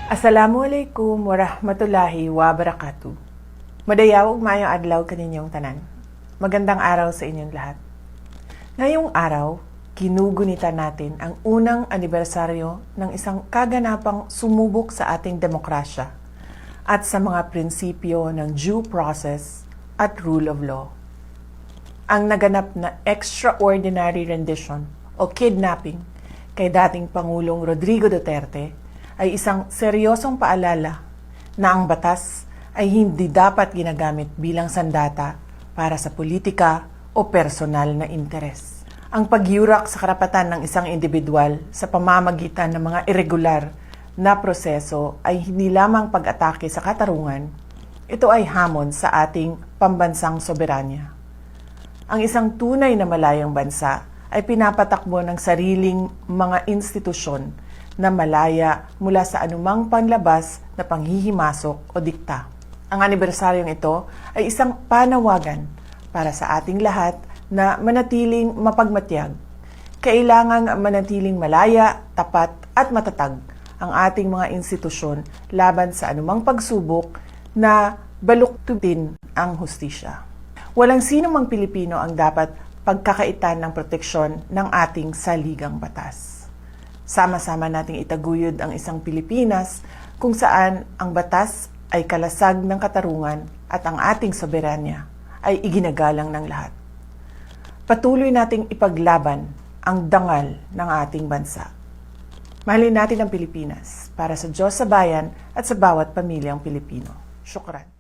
Assalamualaikum warahmatullahi wabarakatuh. Madayaw ug maayong adlaw kaninyong tanan. Magandang araw sa inyong lahat. Ngayong araw, ginugunita natin ang unang anibersaryo ng isang kaganapang sumubok sa ating demokrasya at sa mga prinsipyo ng due process at rule of law. Ang naganap na extraordinary rendition o kidnapping kay dating Pangulong Rodrigo Duterte ay isang seryosong paalala na ang batas ay hindi dapat ginagamit bilang sandata para sa politika o personal na interes. Ang pagyurak sa karapatan ng isang individual sa pamamagitan ng mga irregular na proseso ay hindi lamang pag-atake sa katarungan, ito ay hamon sa ating pambansang soberanya. Ang isang tunay na malayang bansa ay pinapatakbo ng sariling mga institusyon na malaya mula sa anumang panlabas na panghihimasok o dikta. Ang anibersaryong ito ay isang panawagan para sa ating lahat na manatiling mapagmatyag. Kailangang manatiling malaya, tapat at matatag ang ating mga institusyon laban sa anumang pagsubok na baluktutin ang hustisya. Walang sino mang Pilipino ang dapat pagkakaitan ng proteksyon ng ating saligang batas. Sama-sama nating itaguyod ang isang Pilipinas kung saan ang batas ay kalasag ng katarungan at ang ating soberanya ay iginagalang ng lahat. Patuloy nating ipaglaban ang dangal ng ating bansa. Mahalin natin ang Pilipinas para sa Diyos sa bayan at sa bawat pamilyang Pilipino. Syukran.